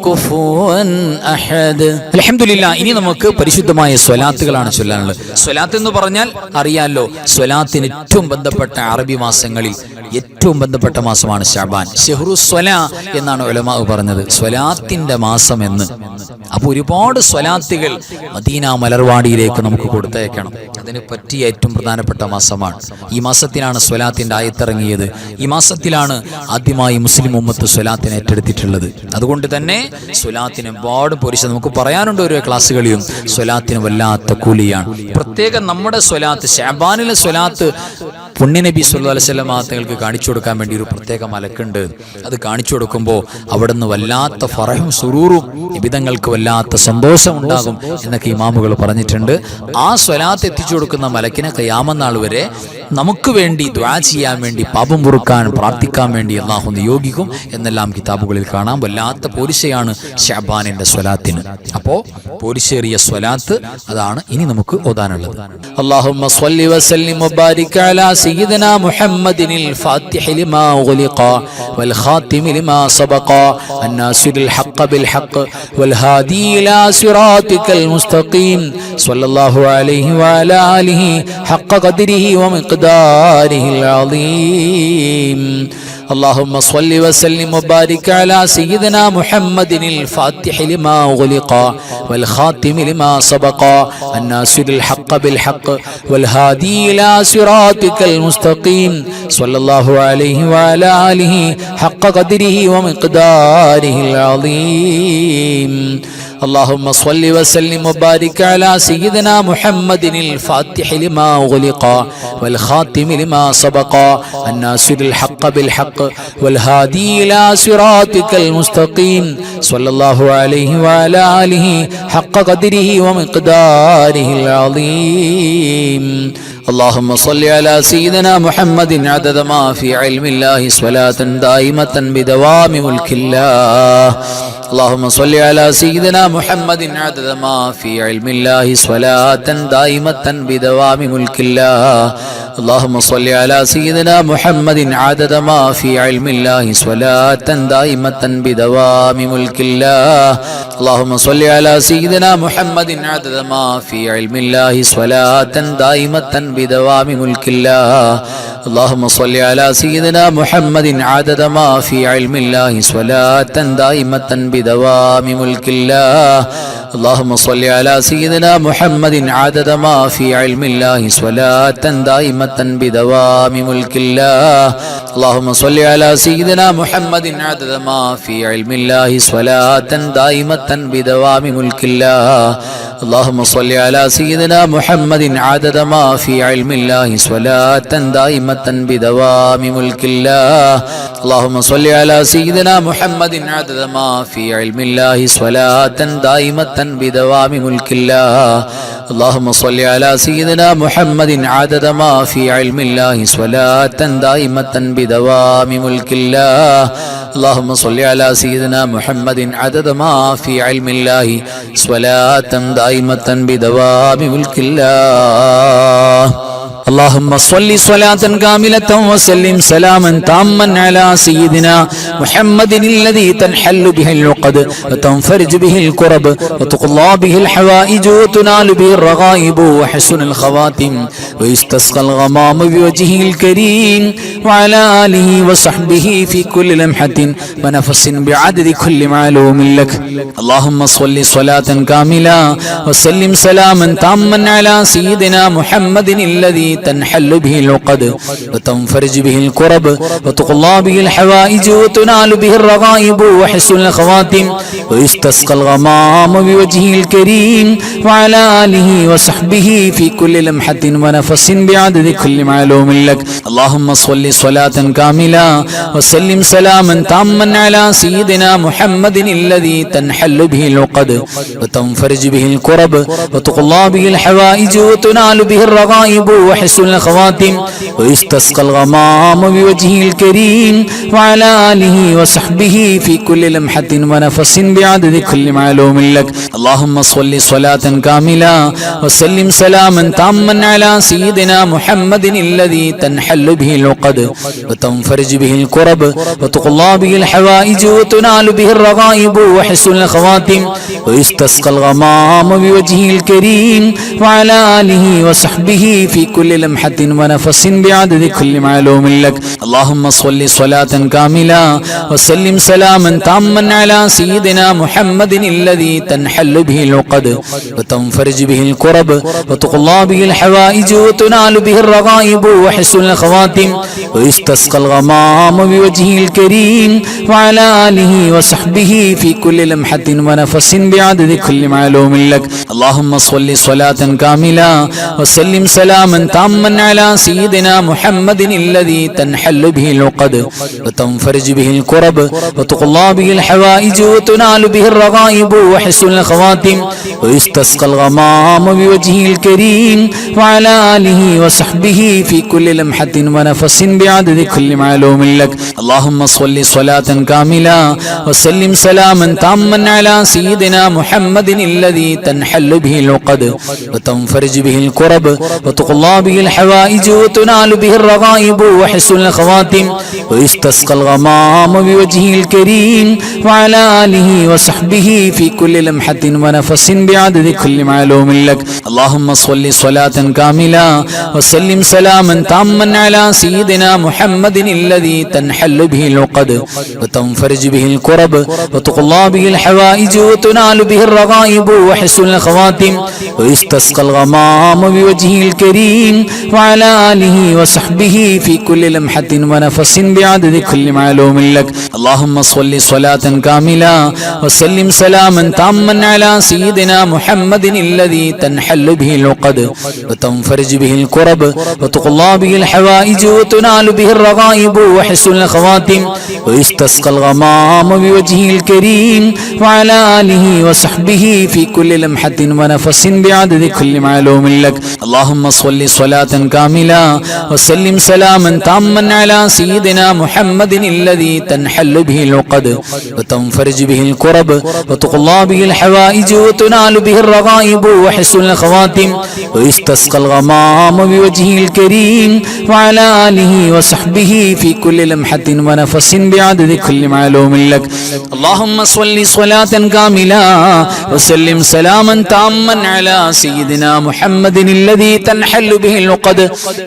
Speaker 1: كفوا أحد. അൽഹംദുലില്ലാഹ്. ഇനി നമുക്ക് പരിശുദ്ധമായ സ്വലാത്തുകളാണ് ചൊല്ലാനുള്ളത്. സ്വലാത്ത് എന്ന് പറഞ്ഞാൽ അറിയാലോ, സ്വലാത്തിന് ഏറ്റവും ബന്ധപ്പെട്ട അറബി മാസങ്ങളിൽ ഏറ്റവും ബന്ധപ്പെട്ട മാസമാണ് ശഅബാൻ. ഷഹ്റു സ്വലാ എന്നാണ് ഉലമാ പറഞ്ഞത്, സ്വലാത്തിന്റെ മാസം എന്ന്. അപ്പോൾ ഒരുപാട് സ്വലാത്തുകൾ മദീന മലർവാടിയിലേക്ക് നമുക്ക് കൊടുത്തയക്കണം. അതിന് പറ്റിയ ഏറ്റവും പ്രധാനപ്പെട്ട മാസമാണ് ഈ മാസത്തിലാണ് സ്വലാത്തിന്റെ ആയത്തിറങ്ങിയത്. ഈ മാസത്തിലാണ് ആദ്യമായി മുസ്ലിം ഉമ്മത്ത് സ്വലാത്തിനെ ഏറ്റെടുത്തിട്ടുള്ളത്. അതുകൊണ്ട് തന്നെ സ്വലാത്തിന് ഒരുപാട് പോരിശ നമുക്ക് പറയാനുണ്ട്. ഓരോ ക്ലാസ്സുകളിലും സ്വലാത്തിന് വല്ലാത്ത കൂലിയാണ്. പ്രത്യേകം നമ്മുടെ സ്വലാത്ത്, ശഅബാനിലെ സ്വലാത്ത് പുണ്യനബി സല്ലല്ലാഹു അലൈഹി വസല്ലം തങ്ങൾക്ക് കാണിച്ചു കൊടുക്കാൻ വേണ്ടി ഒരു പ്രത്യേക മലക്കുണ്ട്. അത് കാണിച്ചു കൊടുക്കുമ്പോൾ അവിടുന്ന് വല്ലാത്ത ഫറഹും സുറൂറും നിബിതങ്ങൾക്ക് വല്ലാത്ത സന്തോഷം ഉണ്ടാകും എന്നൊക്കെ ഇമാമുകൾ പറഞ്ഞിട്ടുണ്ട്. ആ സ്വലാത്ത് എത്തിച്ചു കൊടുക്കുന്ന മലക്കിനെ ഖിയാമത്ത് നാൾ വരെ നമുക്ക് വേണ്ടി ദുആ ചെയ്യാൻ വേണ്ടി, പാപം പൊറുക്കാൻ പ്രാർത്ഥിക്കാൻ വേണ്ടി അല്ലാഹു നിയോഗിക്കും എന്നെല്ലാം കിതാബുകളിൽ കാണാം. വല്ലാത്ത പോരിശയാണ് ശഅബാനിന്റെ സ്വലാത്തിന്. അപ്പോൾ പോരിശേറിയ സ്വലാത്ത് അതാണ് ഇനി നമുക്ക് ഓതാനുള്ളത്. അല്ലാഹുമ്മ സ്വല്ലി വസല്ലിം വബാരിക് അലാ സയ്യിദിനാ മുഹമ്മദിനിൽ ഫാത്തിഹി ലിമാ ഉഗ്ലിഖ വൽ ഖാതിമി ലിമാ സബഖ അന്നാസിറിൽ ഹഖ് ബിൽ ഹഖ് വൽ ഹാദി ഇലാ സിറാതികൽ മുസ്തഖീം സ്വല്ലല്ലാഹു അലൈഹി വഅലാ ആലിഹി ഹഖ് ഖദ്രിഹി വമിഖ്ദാരിഹിൽ അളീം. اللهم صل وسلم وبارك على سيدنا محمد الفاتح لما أغلق والخاتم لما سبق الناصر الحق بالحق والهادي إلى صراطك المستقيم صلى الله عليه وعلى آله حق قدره ومقداره العظيم. اللهم صل وسلم وبارك على سيدنا محمد الفاتح لما أغلق والخاتم لما سبق الناصر الحق بالحق والهادي إلى صراطك المستقيم صلى الله عليه وعلى آله حق قدره ومقداره العظيم. اللهم صل على سيدنا محمد عدد ما في علم الله صلاة دائمة بدوام ملك الله. اللهم صل على سيدنا محمد عدد ما في علم الله صلاة دائمة بدوام ملك الله. اللهم صل على سيدنا محمد عدد ما في علم الله صلاة دائمة بدوام ملك الله. اللهم صل على سيدنا محمد عدد ما في علم الله صلاة دائمة بدوام ملك الله. اللهم صل على سيدنا محمد عدد ما في علم الله صلاة دائمة بدوام ملك الله. اللهم صل على سيدنا محمد عدد ما في علم الله صلاة دائمة بدوام ملك الله. اللهم صل على سيدنا محمد عدد ما في علم الله صلاة دائمة بدوام ملك الله. اللهم صل على سيدنا محمد عدد ما في علم الله صلاة دائمة بدوام ملك الله. اللهم صل على سيدنا محمد عدد ما في علم الله صلاة دائمة بدوام ملك الله. اللهم صل على سيدنا محمد عدد ما في علم الله صلاة دائمة بدوام ملك الله. اللهم صل على سيدنا محمد عدد ما في علم الله صلاة دائمة بدوام ملك الله. اللهم صل صلاة كاملة وسلم سلاما تاما على سيدنا محمد الذي تنحل به العقد وتنفرج به الكرب وتقضى به الحوائج وتنال به الرغائب وحسن الخواتم ويستسقى الغمام بوجهه الكريم وعلى آله وصحبه في كل لمحة ونفس بعدد كل معلوم لك. اللهم صل صلاة كاملة وسلم سلاما تاما على سيدنا محمد الذي تنحل به العقد وتنفرج به الكرب وتقضى به الحوائج وتنال به الرغائب وحسن الخواتم ويستسقى الغمام بوجهه الكريم وعلى آله وصحبه في كل لمحة ونفس بعدد كل معلوم لك. اللهم صل صلاة كاملة وسلم سلاما تاما على سيدنا محمد الذي تنحل به العقد وتنفرج به الكرب وتقضى به الحوائج وتنال به الرغائب وحسن الخواتم ويستسقى الغمام بوجهه الكريم وعلى آله وصحبه في كل لمحة ونفس بعدد كل معلوم لك. اللهم صل صلاة كاملة وسلم سلاما تاما على سيدنا محمد الذي تنحل به العقد وتنفرج به الكرب وتقضى به الحوائج وتنال به الرغائب وحسن الخواتم ويستسقى الغمام بوجهه الكريم وعلى آله وصحبه في كل لمحة ونفس بعدد كل معلوم لك. اللهم صل صلاة كاملة وسلم سلاما تاما على سيدنا محمد الذي تنحل به العقد وتنفرج به الكرب وتقضى به الحوائج وتنال به الرغائب وحسن الخواتم ويستسقى الغمام بوجهه الكريم وعلى آله وصحبه في كل لمحة ونفس بعدد كل معلوم لك. اللهم صل صلاة كاملة وسلم سلاما
Speaker 2: تاما على سيدنا محمد الذي تنحل به العقد وتنفرج به الكرب وتقضى به الحوائج وتنال به الرغائب وحسن الخواتم ويستسقى الغمام بوجهه الكريم وعلى آله وصحبه في كل لمحة ونفس بعدد كل معلوم لك. اللهم صل صلاة كاملة وسلم سلاما تاما على سيدنا محمد الذي تنحل به العقد وتنفرج به الكرب وتقضى به الحوائج وتنال به الرغائب وحسن الخواتم ويستسقى الغمام بوجهه الكريم وعلى آله وصحبه في كل لمحة ونفس بعدد كل معلوم لك. اللهم صل صلاة كاملة وسلم سلاما تاما على سيدنا محمد الذي تنحل به العقد وتنفرج به الكرب وتقضى به الحوائج وتنال به الرغائب وحسن الخواتم ويستسقى الغمام بوجهه الكريم وعلى آله وصحبه في كل لمحة ونفس بعدد كل معلوم لك. اللهم صل صلاة كاملة وسلم سلاما تاما على سيدنا محمد الذي تنحل به العقد وتنفرج به الكرب وتقضى به الحوائج وتنال به الرغائب وحسن الخواتم ويستسقى الغمام بوجهه الكريم وعلى آله وصحبه في كل لمحة ونفس بعدد كل معلوم لك. اللهم صل صلاة كاملة وسلم سلاما تاما على سيدنا محمد الذي تنحل به العقد وتنفرج به الكرب وتقضى به الحوائج وتنال به الرغائب وحسن الخواتم ويستسقى الغمام بوجهه الكريم وعلى آله وصحبه في كل لمحة ونفس بعدد كل معلوم لك. اللهم صل صلاة كاملة وسلم سلاما تاما على سيدنا محمد الذي تنحل به العقد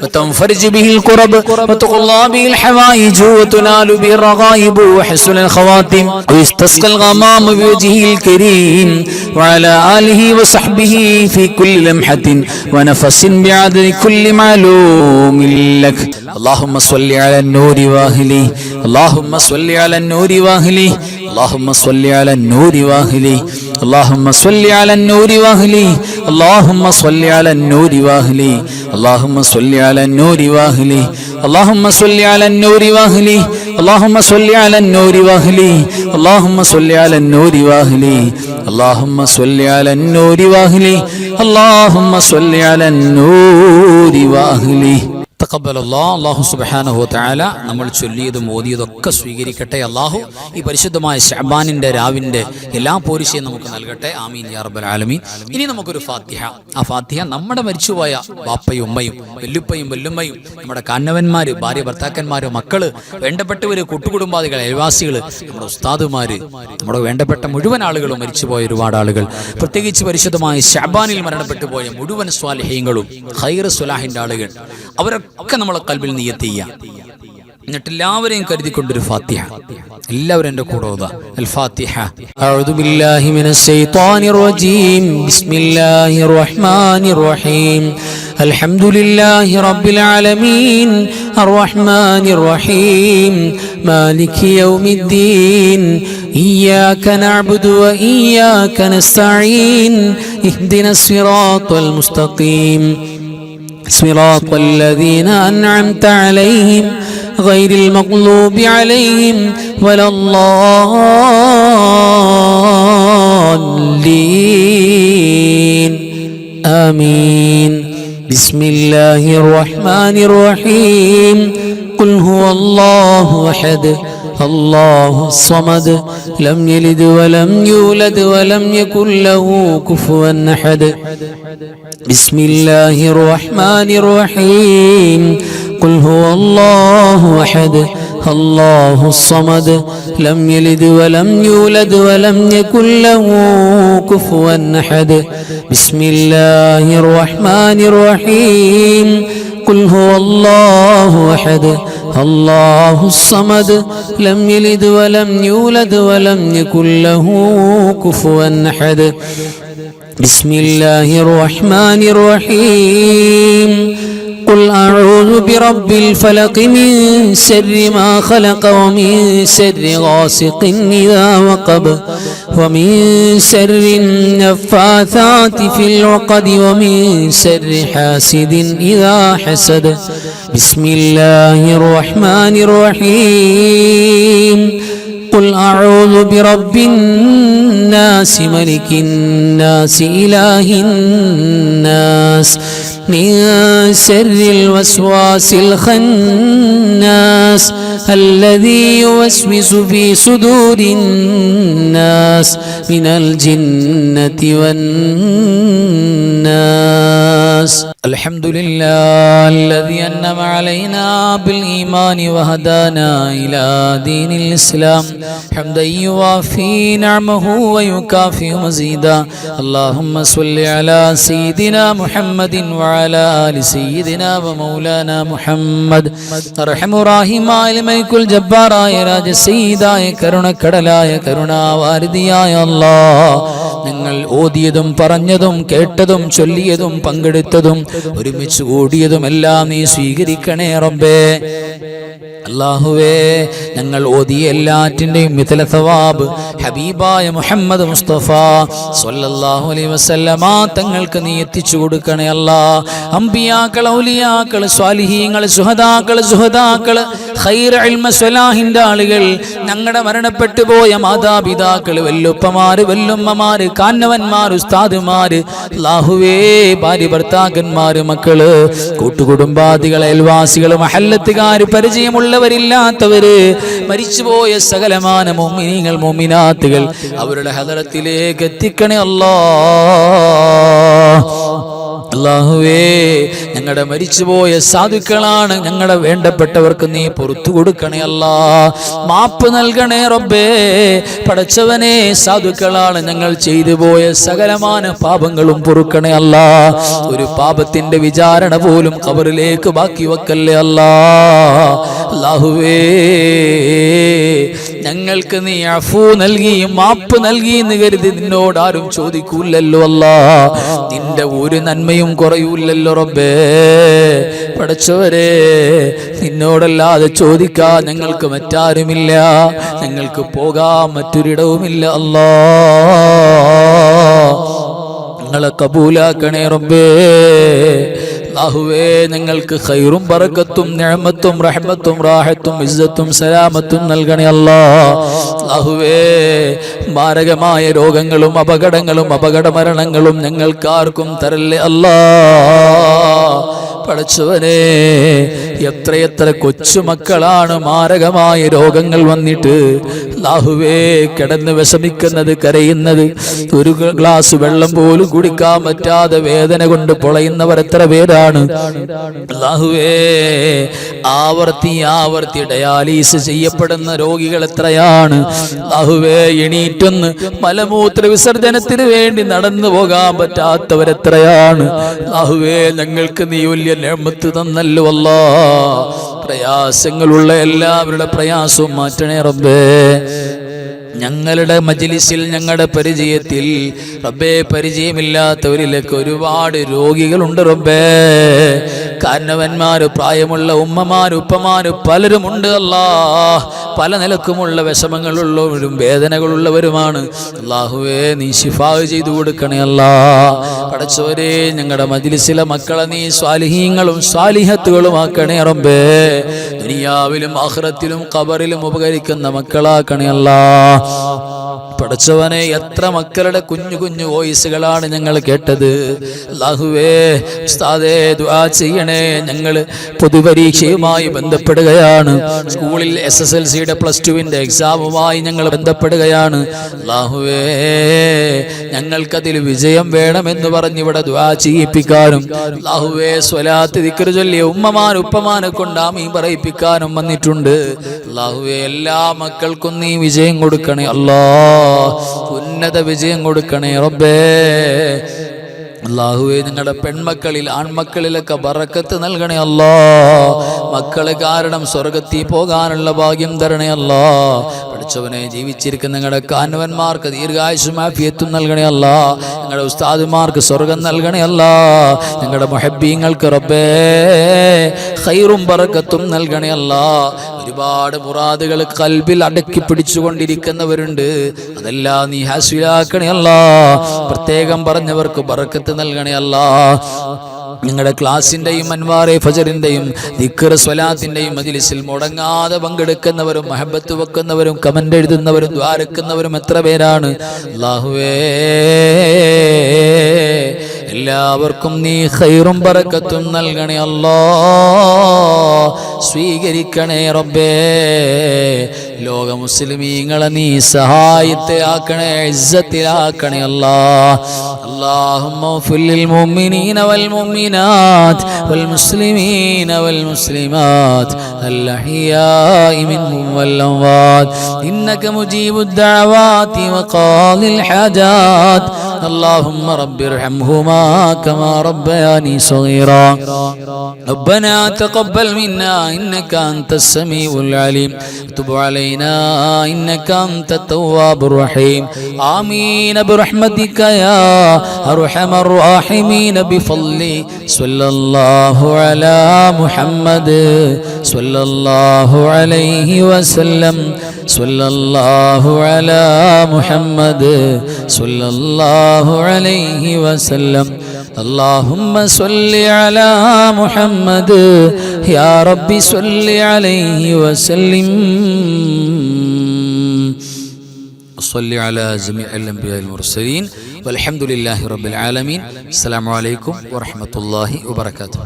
Speaker 2: وتنفرج به الكرب وتقضى به الحوائج وتنال به الرغائب وحسن الخواتم ويستسقى الغمام بوجهه الكريم وعلى آله وصحبه في كل لمحة ونفس بعدد كل معلوم لك. اللهم صل على النور واهله. اللهم صل على النور واهله. اللهم صل على النور واهله. اللهم صل على النور واهله. اللهم صل على النور واهله. اللهم صل على النور واهله. اللهم صل على النور واهله. اللهم صل على النور واهله. اللهم صل على النور واهله. اللهم صل على النور واهله. اللهم صل على النور واهله.
Speaker 1: അല്ലാഹു സുബ്ഹാനഹു വ തആല നമ്മൾ ചൊല്ലിയതും ഓതിയതൊക്കെ സ്വീകരിക്കട്ടെ. അല്ലാഹു ഈ പരിശുദ്ധമായ ശഅബാനിന്റെ രാവിന്റെ എല്ലാ പോരിശയും നമുക്ക് നൽകട്ടെ. ആമീൻ യാ റബ്ബൽ ആലമീൻ. ഇനി നമുക്കൊരു ഫാത്തിഹ. ആ ഫാത്തിഹ നമ്മുടെ മരിച്ചുപോയ ബാപ്പയും ഉമ്മയും വല്ലുപ്പയും വല്ലുമ്മയും നമ്മുടെ കാരണവന്മാര്, ഭാര്യ ഭർത്താക്കന്മാര്, മക്കള്, വേണ്ടപ്പെട്ടവര്, കൂട്ടുകുടുംബാദികൾ, അയൽവാസികള്, നമ്മുടെ ഉസ്താദുമാര്, നമ്മുടെ വേണ്ടപ്പെട്ട മുഴുവൻ ആളുകളും മരിച്ചുപോയ ഒരുപാട് ആളുകൾ, പ്രത്യേകിച്ച് പരിശുദ്ധമായ ശഅബാനിൽ മരണപ്പെട്ടു പോയ മുഴുവൻ സ്വാലിഹീങ്ങളും ഖൈർ സ്വലാഹിന്റെ ആളുകൾ, അവരൊക്കെ നമ്മളെ കൽബിൽ നിയ്യത്ത് ചെയ്യാം. എന്നിട്ട് എല്ലാവരെയും കരുതിക്കൊണ്ടൊരു ഫാത്തിഹ. എല്ലാവരും എൻ്റെ കൂടെ ഓതാ. അൽ ഫാത്തിഹ.
Speaker 2: അഊദു ബില്ലാഹി മിനശ് ശൈത്വാനിർ റജീം. ബിസ്മില്ലാഹിർ റഹ്മാനിർ റഹീം. അൽഹംദുലില്ലാഹി റബ്ബിൽ ആലമീൻ. അർറഹ്മാനിർ റഹീം. മാലികി യൗമിദ്ദീൻ. ഇയ്യാക നഅ്ബുദു വ ഇയ്യാക നസ്തഈൻ. ഇഹ്ദിനസ് സിറാത്തൽ മുസ്തഖീം. صراط الذين أنعمت عليهم غير المغضوب عليهم ولا الضالين آمين. بسم الله الرحمن الرحيم. قل هو الله أحد الله الصمد لم يلد ولم يولد ولم يكن له كفوا أحد. بسم الله الرحمن الرحيم. قل هو الله أحد الله الصمد لم يلد ولم يولد ولم يكن له كفوا أحد. بسم الله الرحمن الرحيم. قل هو الله أحد الله الصمد لم يلد ولم يولد ولم يكن له كفوا أحد. بسم الله الرحمن الرحيم. قل أعوذ برب الفلق من شر ما خلق ومن شر غاسق إذا وقب ومن شر النفاثات في العقد ومن شر حاسد إذا حسد بسم الله الرحمن الرحيم قل أعوذ برب الناس ملك الناس إله الناس من شر الوسواس الخناس الذي يوسوس في صدور الناس من الجنة والناس الحمد لله الذي أنعم علينا بالإيمان وهدانا إلى دين الإسلام حمدا يوافي نعمه ويكافئ مزيدا اللهم صل على سيدنا محمد وعلى آل سيدنا ومولانا محمد أرحم الراحمين الملك الجبار راج سيداയ കരുണക്കടലായ കരുണാവാരിധിയായ അല്ലാഹ് നിങ്ങൾ ഓതിയതും പറഞ്ഞതും കേട്ടതും ചൊല്ലിയതും പങ്കെടുത്തതും ഒരുമിച്ച് കൂടിയതുമെല്ലാം നീ സ്വീകരിക്കണേ റബ്ബേ. അല്ലാഹുവേ, ഞങ്ങൾ ഓതിയ എല്ലാറ്റിൻ്റെയും മിഥല സവാബ് ഹബീബായ മുഹമ്മദ് മുസ്തഫ സ്വല്ലല്ലാഹു അലൈഹി വസല്ലമ തങ്ങൾക്ക് നീ എത്തിച്ചു കൊടുക്കണേ അല്ലാഹ്. അംബിയാക്കൾ, ഔലിയാക്കൾ, സ്വാലിഹീങ്ങൾ, സുഹദാക്കൾ, ഖൈർ ഇൽമ സ്വലാഹിന്റെ ആളുകൾ, ഞങ്ങളുടെ മരണപ്പെട്ടു പോയ മാതാപിതാക്കൾ, വല്ലുപ്പമാര്, വല്ലുമ്മമാര്, കാന്നവന്മാർ, ഉസ്താദുമാര്, അല്ലാഹുവേ, ഭാര്യ ഭർത്താക്കന്മാര്, മക്കള്, കൂട്ടുകുടുംബാദികൾ, അയൽവാസികൾ, മഹല്ലത്തുകാര്, പരിചയമുള്ളവരില്ലാത്തവര്, മരിച്ചുപോയ സകലമാന മുഅ്മിനീങ്ങൾ, മുഅ്മിനാത്തുകൾ അവരുടെ ഹദറത്തിലേക്ക് എത്തിക്കണേ അല്ലാഹ്. അല്ലാഹുവേ, ഞങ്ങളുടെ മരിച്ചുപോയ സാധുക്കളാണ്, ഞങ്ങളുടെ വേണ്ടപ്പെട്ടവർക്ക് നീ പുറത്തു കൊടുക്കണേ അല്ലാഹ്. മാപ്പ് നൽകണേ റബ്ബേ. പടച്ചവനെ, സാധുക്കളാണ്, ഞങ്ങൾ ചെയ്തു പോയ സകലമാന പാപങ്ങളും പൊറുക്കണേ അല്ലാഹ്. ഒരു പാപത്തിന്റെ വിചാരണ പോലും ഖബറിലേക്ക് ബാക്കി വെക്കല്ലേ അല്ലാഹ്. അല്ലാഹുവേ, ഞങ്ങൾക്ക് നീ അഫൂ നൽകി മാപ്പ് നൽകി എന്ന് കരുതി നിന്നോട് ആരും ചോദിക്കൂലല്ലോ അല്ലാഹ്. നിന്റെ ഒരു നന്മയും കുറയൂല്ലല്ലോ റബ്ബേ. പടച്ചവരെ, നിന്നോടല്ലാതെ ചോദിക്കാൻ ഞങ്ങൾക്ക് മറ്റാരുമില്ല, ഞങ്ങൾക്ക് പോകാൻ മറ്റൊരിടവുമില്ല അല്ലാഹ്. ഞങ്ങളെ കബൂലാക്കണേ റബ്ബേ. അല്ലാഹുവേ, ഞങ്ങൾക്ക് ഖൈറും ബറക്കത്തും നിഅമത്തും റഹ്മത്തും റാഹത്തും ഇസ്സത്തും സലാമത്തും നൽകണേ അല്ലാഹ്. അല്ലാഹുവേ, മാരകമായ രോഗങ്ങളും അപകടങ്ങളും അപകടമരണങ്ങളും ഞങ്ങൾക്കാർക്കും തരല്ലേ അല്ലാഹ്. പടച്ചവനെ, എത്രയെത്ര കൊച്ചുമക്കളാണ് മാരകമായ രോഗങ്ങൾ വന്നിട്ട് അല്ലാഹുവേ കിടന്ന് വിഷമിക്കുന്നത്, കരയുന്നത്, ഒരു ഗ്ലാസ് വെള്ളം പോലും കുടിക്കാൻ പറ്റാതെ വേദന കൊണ്ട് പൊളയുന്നവർ എത്ര പേരാണ് അല്ലാഹുവേ. ആവർത്തി ഡയാലിസിസ് ചെയ്യപ്പെടുന്ന രോഗികൾ എത്രയാണ് അല്ലാഹുവേ. എണീറ്റൊന്ന് മലമൂത്ര വിസർജനത്തിന് വേണ്ടി നടന്നു പോകാൻ പറ്റാത്തവരെത്രയാണ് അല്ലാഹുവേ. ഞങ്ങൾക്ക് നീ വലിയ നിഅമത്ത് തന്നല്ലോ അല്ലാഹ്. പ്രയാസങ്ങളുള്ള എല്ലാവരുടെ പ്രയാസവും മാറ്റണേ റബ്ബേ. ഞങ്ങളുടെ മജ്ലിസിൽ, ഞങ്ങളുടെ പരിചയത്തിൽ റബ്ബേ, പരിചയമില്ലാത്തവരിലേക്ക് ഒരുപാട് രോഗികളുണ്ട് റബ്ബേ. കാരണവന്മാര്, പ്രായമുള്ള ഉമ്മമാര്, ഉപ്പമാര് പലരുമുണ്ട് അല്ലാഹ്. പല നിലക്കുമുള്ള വിഷമങ്ങളുള്ളവരും വേദനകളുള്ളവരുമാണ് അല്ലാഹുവേ. നീ ശിഫാ ചെയ്തു കൊടുക്കണേ അല്ലാഹ്. പടച്ചവരെ, ഞങ്ങളുടെ മജ്ലിസിലെ മക്കളെ നീ സ്വാലിഹീങ്ങളും സ്വാലിഹത്തുകളും ആക്കണേ റബ്ബേ. ദുനിയാവിലും ആഖിറത്തിലും ഖബറിലും ഉപകരിക്കുന്ന മക്കളാക്കണേ അല്ലാഹ്. പടച്ചവനെ, എത്ര മക്കളുടെ കുഞ്ഞു കുഞ്ഞു വോയിസുകളാണ് ഞങ്ങൾ കേട്ടത് അല്ലാഹുവേ. ഉസ്താദേ, ദുആ ചെയ്യണേ. ഞങ്ങൾ പൊതുപരീക്ഷയുമായി ബന്ധപ്പെടുകയാണ്. സ്കൂളിൽ SSLCയുടെ +2ന്റെ എക്സാമുമായി ഞങ്ങൾ ബന്ധപ്പെടുകയാണ് അല്ലാഹുവേ. ഞങ്ങൾക്കതിൽ വിജയം വേണമെന്ന് പറഞ്ഞ് ഇവിടെ ദുആ ചെയ്യിപ്പിക്കാനും അല്ലാഹുവേ, സ്വലാത്ത് ദിക്ർ ചൊല്ലി ഉമ്മമാൻ ഉപ്പമാനെ കൊണ്ട് ആമീൻ പറയിപ്പിക്കാനും വന്നിട്ടുണ്ട് അല്ലാഹുവേ. എല്ലാ മക്കൾക്കും നീ വിജയം കൊടുക്കണേ അല്ലാഹ്. ഉന്നത വിജയം കൊടുക്കണേ റബ്ബേ. അല്ലാഹുവേ, നിങ്ങളുടെ പെൺമക്കളിൽ ആൺമക്കളിലൊക്കെ ബറക്കത്ത് നൽകണേ അല്ലാഹ്. മക്കളെ കാരണം സ്വർഗത്തിൽ പോകാനുള്ള ഭാഗ്യം തരണേ അല്ലാഹ്.
Speaker 1: പഠിച്ചവനെ ജീവിച്ചിരിക്കുന്ന ഞങ്ങളുടെ കാരണവന്മാർക്ക് ദീർഘായുസ്സും ആഫിയത്തും നൽകണേ അല്ലാ. ഞങ്ങളുടെ ഉസ്താദുമാർക്ക് സ്വർഗം നൽകണേ അല്ലാ. ഞങ്ങളുടെ മുഹബ്ബീങ്ങൾക്ക് റബ്ബേ ഖൈറും ബറക്കത്തും നൽകണേ അല്ലാ. ഒരുപാട് മുറാദുകൾ ഖൽബിൽ അടക്കി പിടിച്ചുകൊണ്ടിരിക്കുന്നവരുണ്ട്, അതെല്ലാം നീ ഹാസിലാക്കണേ അല്ലാ. പ്രത്യേകം പറഞ്ഞവർക്ക് ബറക്കത്ത് നൽകണേ അല്ലാ. ഞങ്ങളുടെ ക്ലാസിൻ്റെയും അൻവാറെ ഫജറിൻ്റെയും ദിക്ർ സ്വലാത്തിൻ്റെയും മജ്ലിസിൽ മുടങ്ങാതെ പങ്കെടുക്കുന്നവരും മഹബത്ത് വെക്കുന്നവരും കമൻ്റ് എഴുതുന്നവരും ദ്വാരക്കുന്നവരും എത്ര പേരാണ്. അല്ലാഹുവേ എല്ലാവർക്കും നീ ഖൈറും ബറക്കത്തും നൽകണേ അല്ലാ. സ്വീകരിക്കണേ റബ്ബേ. ലോക മുസ്ലിമീങ്ങളെ നീ സഹായത്തെ ആക്കണേ, ഇസ്സത്തിലാക്കണേ അല്ലാ. اللهم اغفر للمؤمنين والمؤمنات والمسلمين والمسلمات الأحياء منهم والأموات إنك مجيب الدعوات وقاضي الحاجات. اللهم رب ارحمهما كما ربياني صغيرا. ربنا تقبل منا إنك أنت السميع العليم. تب علينا إنك أنت التواب الرحيم. آمين برحمتك يا أرحم الراحمين. بفضل صلى الله على محمد صلى الله عليه وسلم. صلى الله على محمد صلى الله عليه وسلم. اللهم صل على محمد يا رب صل عليه وسلم. صل على جميع الأنبياء المرسلين والحمد لله رب العالمين. السلام عليكم ورحمة الله وبركاته.